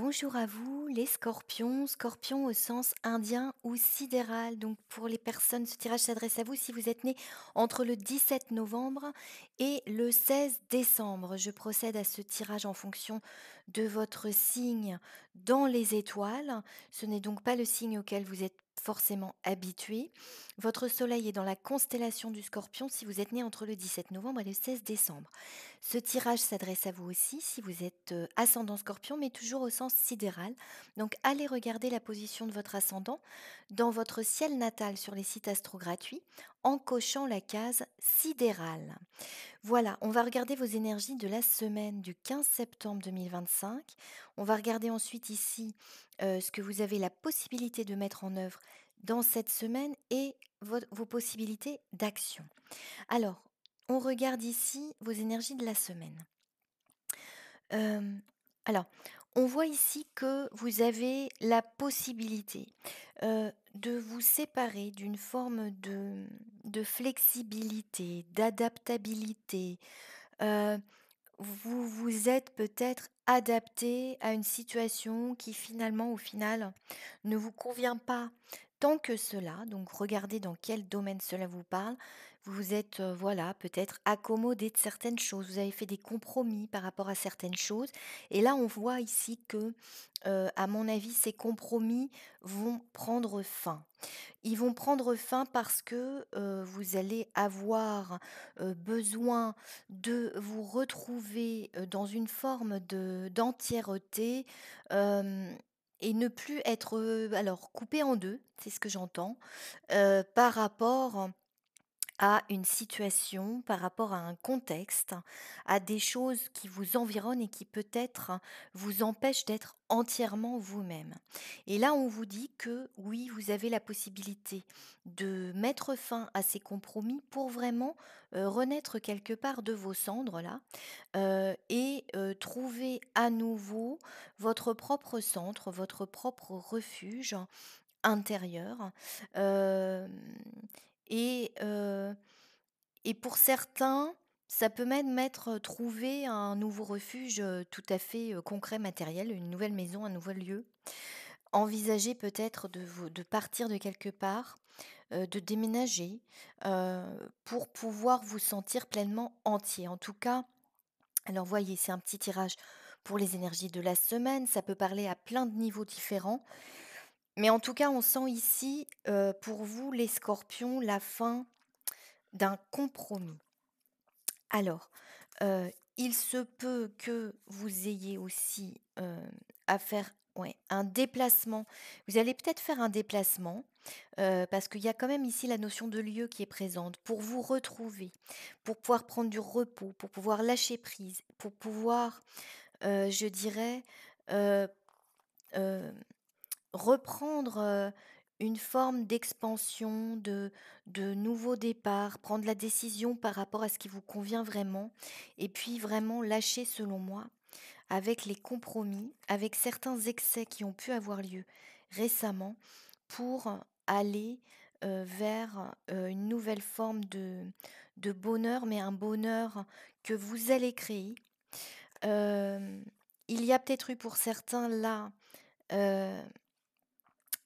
Bonjour à vous, les scorpions, scorpions au sens indien ou sidéral. Donc pour les personnes, ce tirage s'adresse à vous si vous êtes né entre le 17 novembre et le 16 décembre. Je procède à ce tirage en fonction de votre signe dans les étoiles. Ce n'est donc pas le signe auquel vous êtes forcément habitué. Votre soleil est dans la constellation du scorpion si vous êtes né entre le 17 novembre et le 16 décembre. Ce tirage s'adresse à vous aussi si vous êtes ascendant scorpion, mais toujours au sens sidéral. Donc allez regarder la position de votre ascendant dans votre ciel natal sur les sites astro gratuits en cochant la case sidérale. Voilà, on va regarder vos énergies de la semaine du 15 septembre 2025. On va regarder ensuite ici ce que vous avez la possibilité de mettre en œuvre dans cette semaine et vos possibilités d'action. Alors, on regarde ici vos énergies de la semaine. Hem, alors, on voit ici que vous avez la possibilité, de vous séparer d'une forme de flexibilité, d'adaptabilité. Heu, vous vous êtes peut-être adapté à une situation qui finalement, au final, ne vous convient pas tant que cela. Donc regardez dans quel domaine cela vous parle. Vous vous êtes, voilà, peut-être accommodé de certaines choses. Vous avez fait des compromis par rapport à certaines choses et là, on voit ici que, à mon avis, ces compromis vont prendre fin. Ils vont prendre fin parce que, vous allez avoir, besoin de vous retrouver, dans une forme d'entièreté, hem et ne plus être, alors coupé en 2, c'est ce que j'entends, par rapport à une situation, par rapport à un contexte, à des choses qui vous environnent et qui peut-être vous empêchent d'être entièrement vous-même. Et là, on vous dit que oui, vous avez la possibilité de mettre fin à ces compromis pour vraiment renaître quelque part de vos cendres là et trouver à nouveau votre propre centre, votre propre refuge intérieur. Hem et heu et pour certains, ça peut même être, trouver un nouveau refuge, tout à fait, concret, matériel, une nouvelle maison, un nouveau lieu. Envisager peut-être de partir de quelque part, de déménager, pour pouvoir vous sentir pleinement entier. En tout cas, alors voyez, c'est un petit tirage pour les énergies de la semaine, ça peut parler à plein de niveaux différents. Mais en tout cas, on sent ici, pour vous les scorpions, la fin d'un compromis. Alors, il se peut que vous ayez aussi, à faire, ouais, un déplacement. Vous allez peut-être faire un déplacement, parce qu'il y a quand même ici la notion de lieu qui est présente, pour vous retrouver, pour pouvoir prendre du repos, pour pouvoir lâcher prise, pour pouvoir, je dirais, heu, hem reprendre, une forme d'expansion, de nouveau départ, prendre la décision par rapport à ce qui vous convient vraiment et puis vraiment lâcher selon moi avec les compromis, avec certains excès qui ont pu avoir lieu récemment pour aller, vers, une nouvelle forme de bonheur, mais un bonheur que vous allez créer. Hem, il y a peut-être eu pour certains là, heu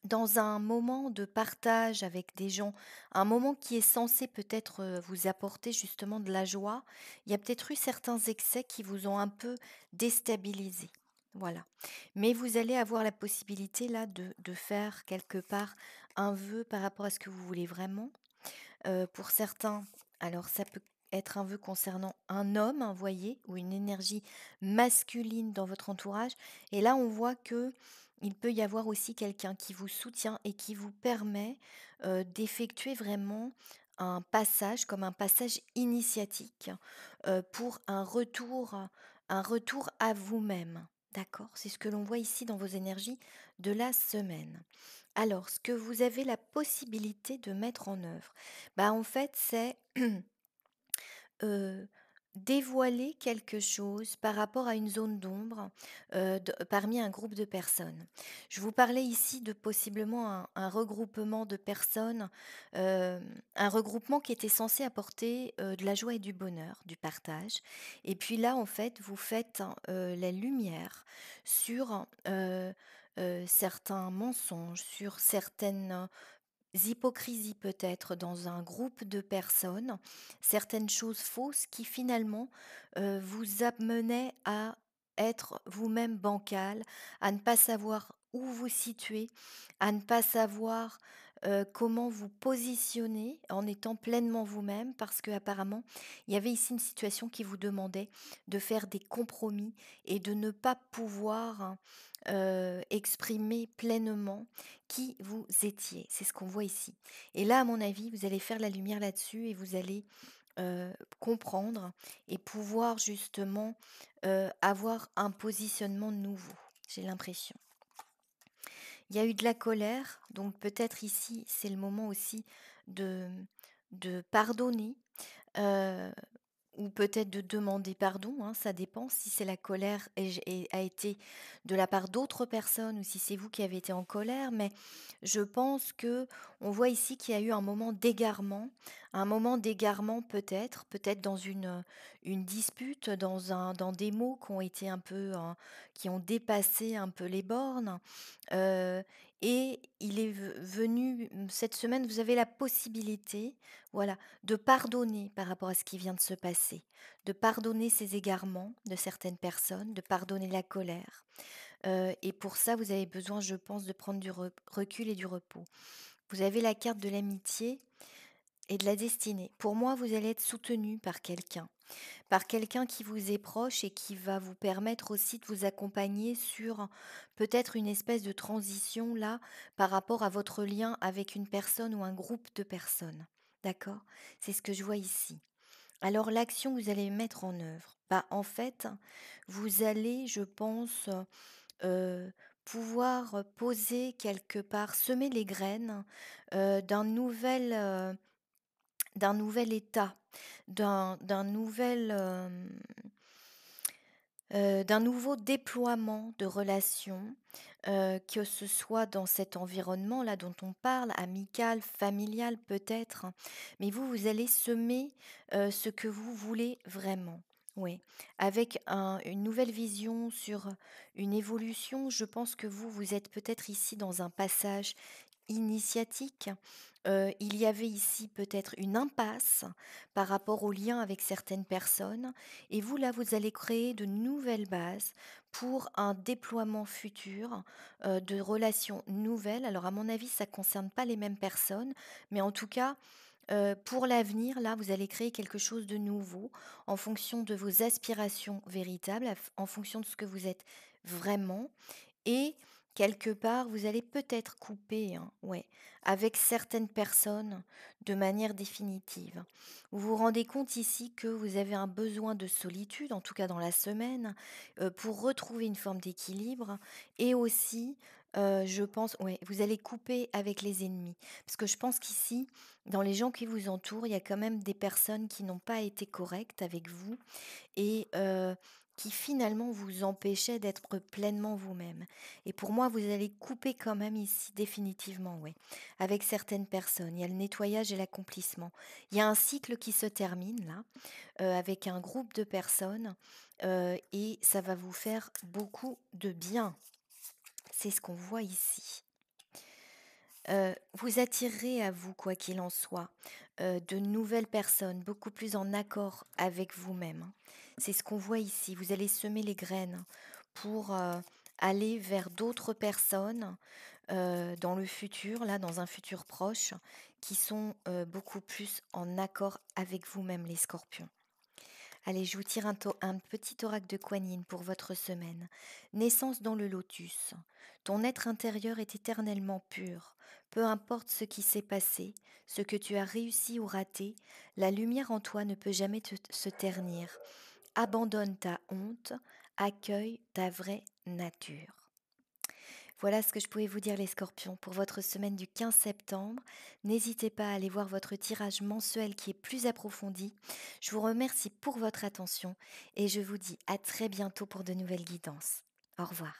dans un moment de partage avec des gens, un moment qui est censé peut-être, vous apporter justement de la joie, il y a peut-être eu certains excès qui vous ont un peu déstabilisé. Voilà. Mais vous allez avoir la possibilité là de faire quelque part un vœu par rapport à ce que vous voulez vraiment. Pour certains, alors ça peut être un vœu concernant un homme, hein, voyez, ou une énergie masculine dans votre entourage. Et là, on voit que il peut y avoir aussi quelqu'un qui vous soutient et qui vous permet d'effectuer vraiment un passage, comme un passage initiatique, pour un retour à vous-même. D'accord? C'est ce que l'on voit ici dans vos énergies de la semaine. Alors, ce que vous avez la possibilité de mettre en œuvre, bah, en fait, c'est, heu, dévoiler quelque chose par rapport à une zone d'ombre, parmi un groupe de personnes. Je vous parlais ici de possiblement un regroupement de personnes, un regroupement qui était censé apporter, de la joie et du bonheur, du partage et puis là, en fait, vous faites, la lumière sur, certains mensonges, sur certaines hypocrisies peut-être dans un groupe de personnes, certaines choses fausses qui finalement, vous amenaient à être vous-même bancal, à ne pas savoir où vous situer, à ne pas savoir, comment vous positionner en étant pleinement vous-même parce qu'apparemment, il y avait ici une situation qui vous demandait de faire des compromis et de ne pas pouvoir, exprimer pleinement qui vous étiez. C'est ce qu'on voit ici. Et là, à mon avis, vous allez faire la lumière là-dessus et vous allez comprendre et pouvoir justement avoir un positionnement nouveau. J'ai l'impression. Il y a eu de la colère, donc peut-être ici, c'est le moment aussi de, de pardonner. euh, ou peut-être de demander pardon, hein, ça dépend si c'est la colère et a été de la part d'autres personnes ou si c'est vous qui avez été en colère. Mais je pense que on voit ici qu'il y a eu un moment d'égarement peut-être dans une dispute, dans des mots qui ont été un peu, qui ont dépassé un peu les bornes. Euh, et il est venu cette semaine, vous avez la possibilité, voilà, de pardonner par rapport à ce qui vient de se passer, de pardonner ces égarements de certaines personnes, de pardonner la colère. Et pour ça, vous avez besoin, je pense, de prendre du recul et du repos. Vous avez la carte de l'amitié et de la destinée. Pour moi, vous allez être soutenu par quelqu'un qui vous est proche et qui va vous permettre aussi de vous accompagner sur peut-être une espèce de transition là par rapport à votre lien avec une personne ou un groupe de personnes. D'accord? C'est ce que je vois ici. Alors l'action que vous allez mettre en œuvre, bah en fait, vous allez, je pense, euh, pouvoir poser quelque part, semer les graines d'un nouvel état, d'un nouvel, d'un nouveau déploiement de relations, que ce soit dans cet environnement-là dont on parle, amical, familial peut-être, hein. Mais vous, vous allez semer, ce que vous voulez vraiment. Oui, avec une nouvelle vision sur une évolution, je pense que vous êtes peut-être ici dans un passage initiatique. Il y avait ici peut-être une impasse par rapport aux liens avec certaines personnes et vous, là, vous allez créer de nouvelles bases pour un déploiement futur, de relations nouvelles. Alors à mon avis, ça ne concerne pas les mêmes personnes, mais en tout cas, pour l'avenir, là, vous allez créer quelque chose de nouveau en fonction de vos aspirations véritables, en fonction de ce que vous êtes vraiment et quelque part, vous allez peut-être couper, hein, ouais, avec certaines personnes de manière définitive. Vous vous rendez compte ici que vous avez un besoin de solitude, en tout cas dans la semaine, pour retrouver une forme d'équilibre. Et aussi, je pense, ouais, vous allez couper avec les ennemis. Parce que je pense qu'ici, dans les gens qui vous entourent, il y a quand même des personnes qui n'ont pas été correctes avec vous et qui finalement vous empêchait d'être pleinement vous-même. Et pour moi, vous allez couper quand même ici définitivement, oui, avec certaines personnes. Il y a le nettoyage et l'accomplissement. Il y a un cycle qui se termine là, avec un groupe de personnes, et ça va vous faire beaucoup de bien. C'est ce qu'on voit ici. Vous attirerez à vous, quoi qu'il en soit, de nouvelles personnes beaucoup plus en accord avec vous-même, hein. C'est ce qu'on voit ici. Vous allez semer les graines pour, aller vers d'autres personnes, dans le futur, là, dans un futur proche, qui sont, beaucoup plus en accord avec vous-même, les scorpions. Allez, je vous tire un petit oracle de Kuan pour votre semaine. Naissance dans le lotus. Ton être intérieur est éternellement pur. Peu importe ce qui s'est passé, ce que tu as réussi ou raté, la lumière en toi ne peut jamais se ternir. Abandonne ta honte, accueille ta vraie nature. Voilà ce que je pouvais vous dire les scorpions pour votre semaine du 15 septembre. N'hésitez pas à aller voir votre tirage mensuel qui est plus approfondi. Je vous remercie pour votre attention et je vous dis à très bientôt pour de nouvelles guidances. Au revoir.